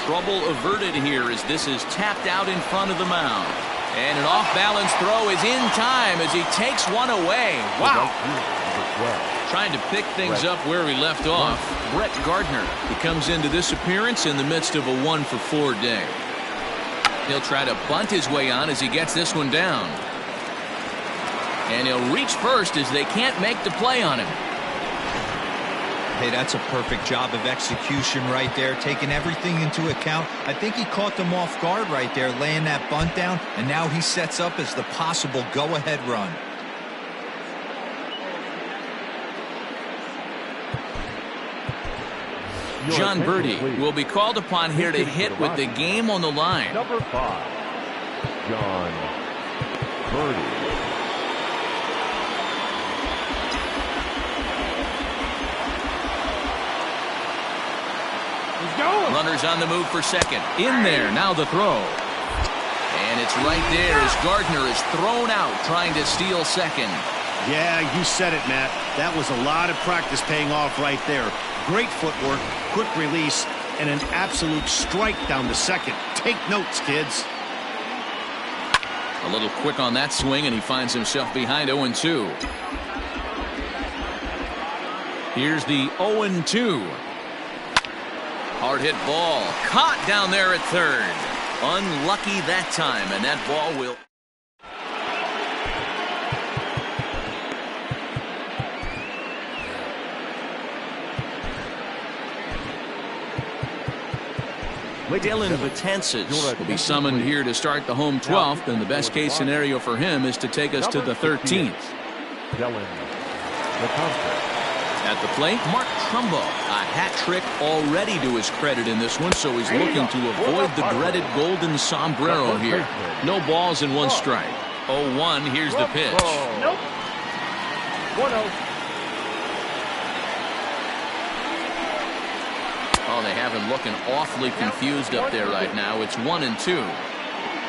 Trouble averted here as this is tapped out in front of the mound. And an off-balance throw is in time as he takes one away. Wow. Trying to pick things up where he left off. Brett Gardner. He comes into this appearance in the midst of a 1-for-4 day. He'll try to bunt his way on as he gets this one down. And he'll reach first as they can't make the play on him. Hey, that's a perfect job of execution right there, taking everything into account. I think he caught them off guard right there, laying that bunt down, and now he sets up as the possible go-ahead run. John Birdie will be called upon here to hit with the game on the line. Number 5, John Birdie. Runners on the move for second. In there, now the throw. And it's right there as Gardner is thrown out trying to steal second. Yeah, you said it, Matt. That was a lot of practice paying off right there. Great footwork, quick release, and an absolute strike down to second. Take notes, kids. A little quick on that swing, and he finds himself behind 0-2. Here's the 0-2. Hard hit ball. Caught down there at third. Unlucky that time, and that ball will... Dylan Betances will be summoned here to start the home 12th, and the best case scenario for him is to take us to the 13th. Dylan Betances. At the plate, Mark Trumbo. A hat trick already to his credit in this one, so he's looking to avoid the dreaded golden sombrero here. No balls and one strike. 0-1, here's the pitch. Nope. 1-0. Oh, they have him looking awfully confused up there right now. It's 1-2.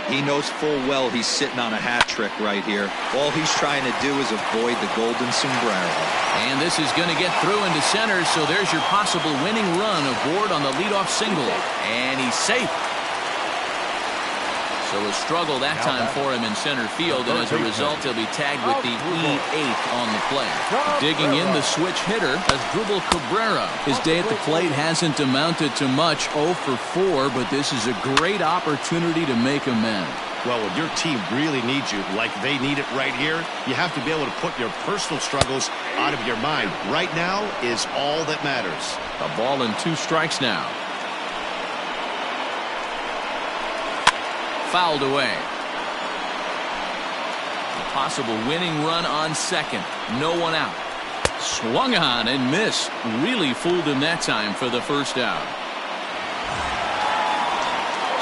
He knows full well he's sitting on a hat trick right here. All he's trying to do is avoid the golden sombrero. And this is going to get through into center, so there's your possible winning run aboard on the leadoff single. And he's safe. So a struggle that time for him in center field, and as a result, he'll be tagged with the E8 on the play. Digging in the switch hitter, Asdrubal Cabrera. His day at the plate hasn't amounted to much, 0 for 4, but this is a great opportunity to make amends. Well, when your team really needs you, like they need it right here, you have to be able to put your personal struggles out of your mind. Right now is all that matters. A ball and 2 strikes now. Fouled away. A possible winning run on second. No one out. Swung on and missed. Really fooled him that time for the first out.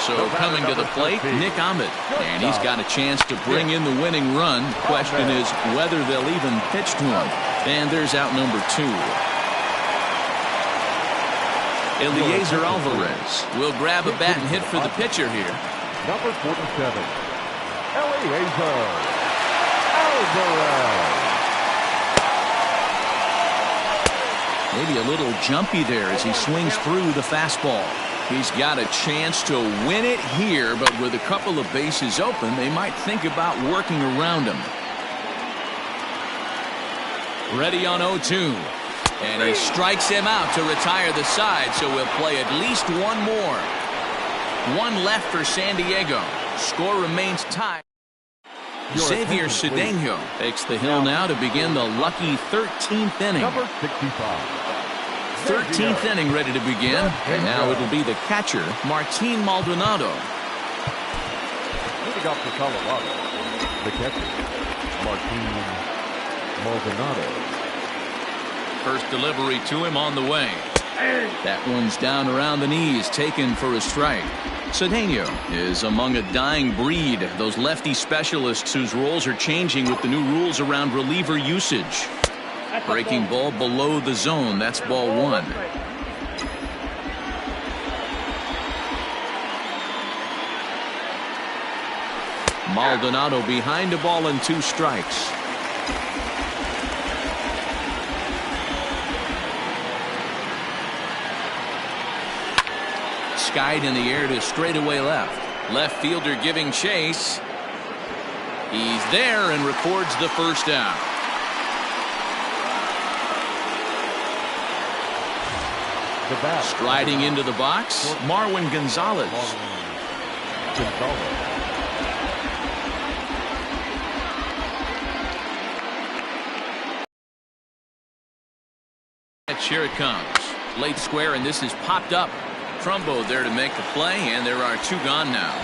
So coming to the plate, Nick Ahmed. And he's got a chance to bring in the winning run. Question is whether they'll even pitch to him. And there's out number 2. Eliezer Alvarez will grab a bat and hit for the pitcher here. Number 47, Eliezer Alvarez. Maybe a little jumpy there as he swings through the fastball. He's got a chance to win it here, but with a couple of bases open, they might think about working around him. Ready on 0-2. And he strikes him out to retire the side, so we'll play at least one more. 1 left for San Diego. Score remains tied. Xavier Cedeno takes the hill now to begin the lucky 13th inning. Number 65. 13th inning ready to begin. And now it'll be the catcher, Martin Maldonado. Moving up to Colorado, the catcher, Martin Maldonado. First delivery to him on the way. That one's down around the knees, taken for a strike. Cedeno is among a dying breed, those lefty specialists whose roles are changing with the new rules around reliever usage. Breaking ball below the zone, that's ball 1. Maldonado behind a ball and 2 strikes. Skied in the air to straightaway left. Left fielder giving chase. He's there and records the first out. Striding into the box, Marwin Gonzalez. Here it comes. Late square, and this is popped up. Trumbo there to make the play, and there are 2 gone now.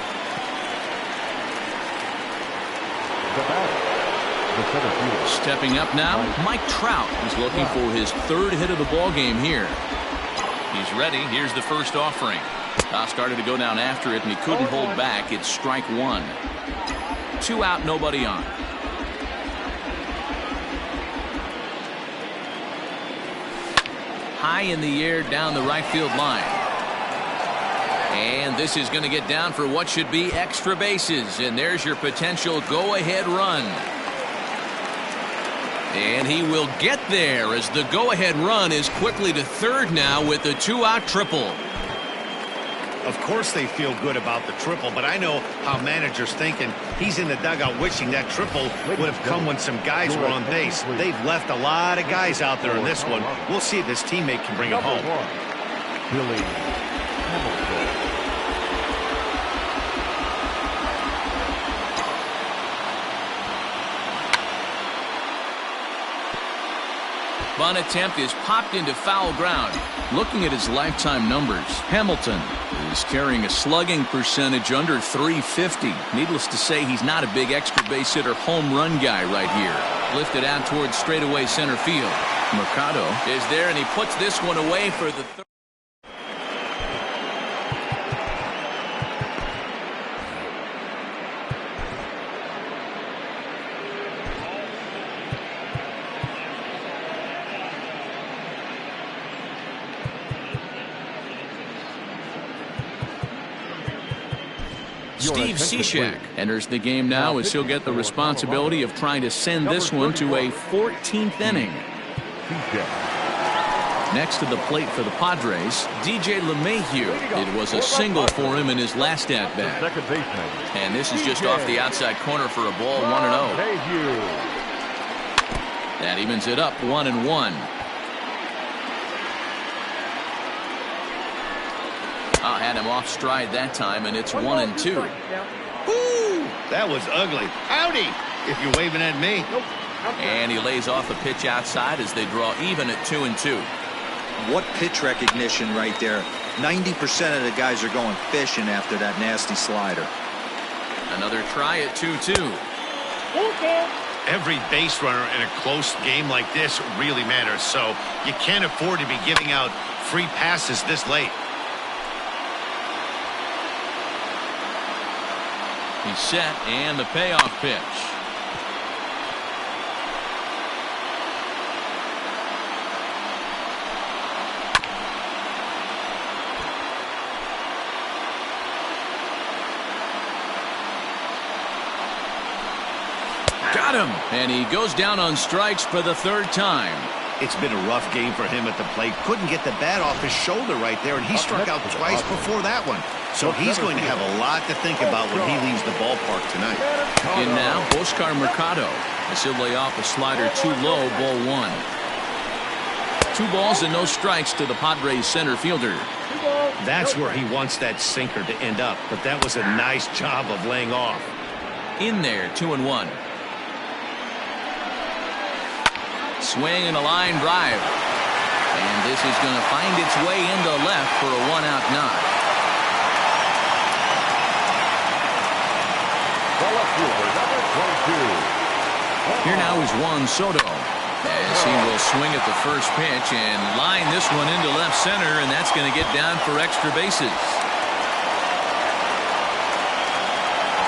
Stepping up now, Mike Trout is looking for his 3rd hit of the ball game here. He's ready. Here's the first offering. Started to go down after it, and he couldn't hold back. It's strike 1. 2 out, nobody on. High in the air down the right field line. And this is going to get down for what should be extra bases. And there's your potential go-ahead run. And he will get there as the go-ahead run is quickly to third now with a 2-out triple. Of course they feel good about the triple, but I know how managers thinking. He's in the dugout wishing that triple would have come when some guys were on base. They've left a lot of guys out there in this one. We'll see if his teammate can bring him home. Billy Hamilton. Bunt attempt is popped into foul ground. Looking at his lifetime numbers, Hamilton is carrying a slugging percentage under .350. Needless to say, he's not a big extra base hitter home run guy right here. Lifted out towards straightaway center field. Mercado is there, and he puts this one away for the third. Steve Cishek enters the game now as he'll get the responsibility of trying to send this one to a 14th inning. Next to the plate for the Padres, DJ LeMahieu. It was a single for him in his last at-bat. And this is just off the outside corner for a ball, 1-0. That evens it up, 1-1. Had him off stride that time, and it's 1-2. Ooh, that was ugly. Howdy, if you're waving at me. And he lays off a pitch outside as they draw even at 2-2. What pitch recognition right there. 90% of the guys are going fishing after that nasty slider. Another try at 2-2. Every base runner in a close game like this really matters, so you can't afford to be giving out free passes this late. He's set, and the payoff pitch. Got him, and he goes down on strikes for the third time. It's been a rough game for him at the plate. Couldn't get the bat off his shoulder right there, and he struck out twice before that one. So he's going to have a lot to think about when he leaves the ballpark tonight. In now, Oscar Mercado. As he'll lay off a slider too low, ball 1. 2 balls and no strikes to the Padres center fielder. That's where he wants that sinker to end up, but that was a nice job of laying off. In there, 2-1. Swing and a line drive. And this is going to find its way into left for a 1-out knock. Here now is Juan Soto as he will swing at the first pitch and line this one into left center, and that's going to get down for extra bases.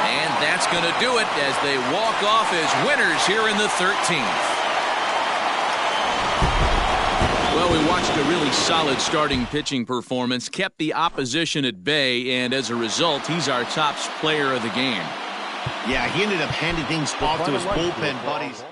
And that's going to do it as they walk off as winners here in the 13th. Well, we watched a really solid starting pitching performance, kept the opposition at bay, and as a result, he's our top player of the game. Yeah, he ended up handing things off to his bullpen buddies.